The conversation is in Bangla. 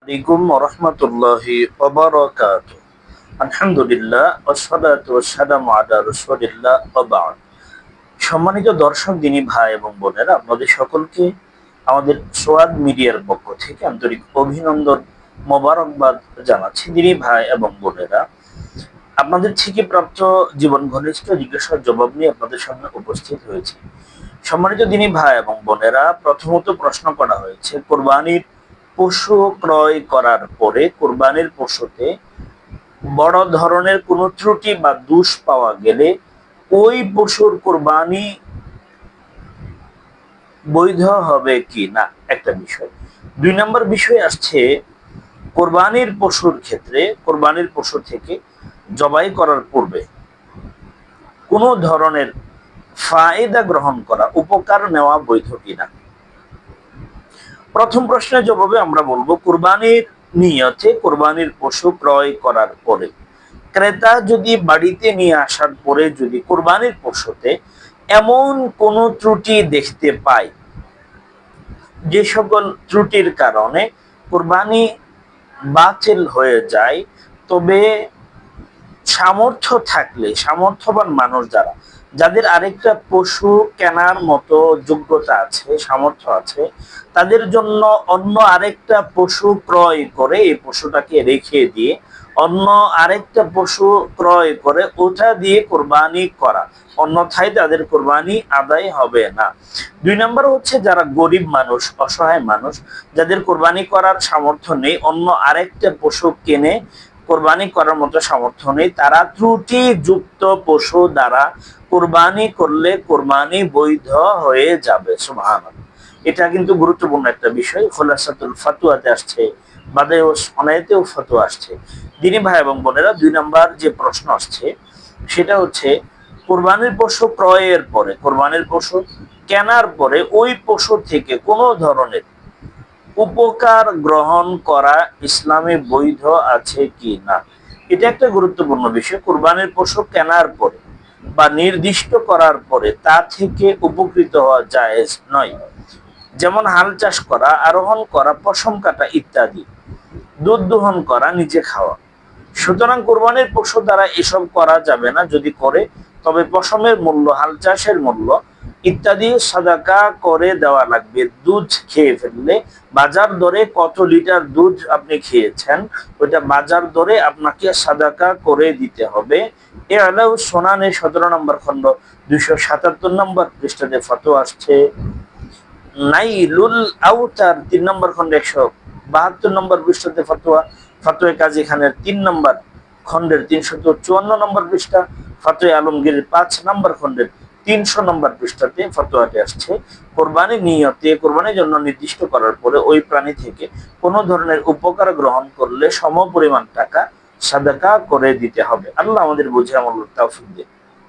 আলাইকুম ওয়া রাহমাতুল্লাহি ওয়া বারাকাতুহু। আলহামদুলিল্লাহ ওয়াসসালাতু ওয়াসসালামু আলা রাসূলিল্লাহ ওয়া বা'দ। সম্মানিত দর্শক দিনী ভাই এবং বোনেরা, আপনাদের সকলকে আমাদের সোয়াদ মিডিয়ার পক্ষ থেকে আন্তরিক অভিনন্দন, মোবারকবাদ জানাচ্ছি। দিনী ভাই এবং বোনেরা, আপনাদের থেকে প্রাপ্ত জীবন ঘনিষ্ঠ জিজ্ঞাসার জবাব নিয়ে আপনাদের সামনে উপস্থিত হয়েছে। সম্মানিত দিনী ভাই এবং বোনেরা, প্রথমত প্রশ্ন করা হয়েছে, কোরবানির পশু ক্রয় করার পরে কোরবানির পশুতে বড় ধরনের কোনো ত্রুটি বা দোষ পাওয়া গেলে ওই পশুর কোরবানি বৈধ হবে কি না, একটা বিষয়। 2 নম্বর বিষয় আসছে, কোরবানির পশুর ক্ষেত্রে কোরবানির পশু থেকে জবাই করার পূর্বে কোনো ধরনের ফায়দা গ্রহণ করা, উপকার নেওয়া বৈধ কিনা। প্রথম প্রশ্নের জবাবে আমরা বলবো, কোরবানির নিয়তে কোরবানির পশু ক্রয় করার পরে ক্রেতা যদি বাড়িতে নিয়ে আসার পরে যদি কোরবানির পশুতে এমন কোনো ত্রুটি দেখতে পায়, যে সকল ত্রুটির কারণে কোরবানি বাতিল হয়ে যায়, তবে সামর্থ্য থাকলে, সামর্থ্যবান মানুষ যাদের আরেকটা পশু কেনার মতো যোগ্যতা আছে, সামর্থ্য আছে, তাদের জন্য অন্য আরেকটা পশু ক্রয় করে এই পশুটাকে রেখে দিয়ে অন্য আরেকটা পশু ক্রয় করে ওটা দিয়ে কোরবানি করা, অন্যথায় তাদের কোরবানি আদায় হবে না। 2 নম্বর হচ্ছে, যারা গরিব মানুষ, অসহায় মানুষ, যাদের কোরবানি করার সামর্থ্য নেই, অন্য আরেকটা পশু কিনে কোরবানি করার মতো সামর্থ্য নেই, তারা ত্রুটি যুক্ত পশু দ্বারা কোরবানি করলে কোরবানি বৈধ হয়ে যাবে। সুবহানাল্লাহ। এটা কিন্তু গুরুত্বপূর্ণ একটা বিষয়। খোলাসাতুল ফাতুয়াতে আসছে, বাদায়ে সনায়েতেও ফতোয়া আসছে। দিনী ভাই এবং বোনেরা, 2 নম্বর যে প্রশ্ন আসছে সেটা হচ্ছে, কোরবানির পশু ক্রয়ের পরে, কোরবানির পশু কেনার পরে ওই পশু থেকে কোনো ধরনের উপকার গ্রহণ করা ইসলামে বৈধ আছে কি না। এটা একটা গুরুত্বপূর্ণ বিষয়। কোরবানির পশু কেনার পরে বা নির্দিষ্ট করার পরে তা থেকে উপকৃত হওয়া জায়েজ নয়। যেমন হাল চাষ করা, আরোহণ করা, পশম কাটা ইত্যাদি, দুধ দোহন করা, নিজে খাওয়া। সুতরাং কোরবানির পশু দ্বারা এসব করা যাবে না। যদি করে তবে পশমের মূল্য, হাল চাষের মূল্য ইত্যাদি সাদাকা করে দেওয়া লাগবে। দুধ খেয়ে ফেললে বাজার দরে কত লিটার দুধ আপনি খেয়েছেন, ওইটা বাজার দরে আপনাকে সাদাকা করে দিতে হবে। এ আলাউ সোনানে 17 নম্বর খণ্ড 277 নম্বর পৃষ্ঠাতে ফতোয়া আসছে। নাইলুল আওতার 3 নম্বর খণ্ড 172 নম্বর পৃষ্ঠাতে ফতোয়া, ফতোয়া কাজী খানের 3 নম্বর খণ্ডের 354 নম্বর পৃষ্ঠা, ফতোয়া আলমগীরের 5 নম্বর খণ্ডের 300 নম্বর পৃষ্ঠাতে ফতোয়াটি আসছে। কোরবানির নিয়তে, কোরবানির জন্য নির্দিষ্ট করার পরে ওই প্রাণী থেকে কোনো ধরনের উপকার গ্রহণ করলে সমপরিমাণ টাকা সাদাকা করে দিতে হবে। আল্লাহ আমাদের বুঝে আমল তৌফিক দিন।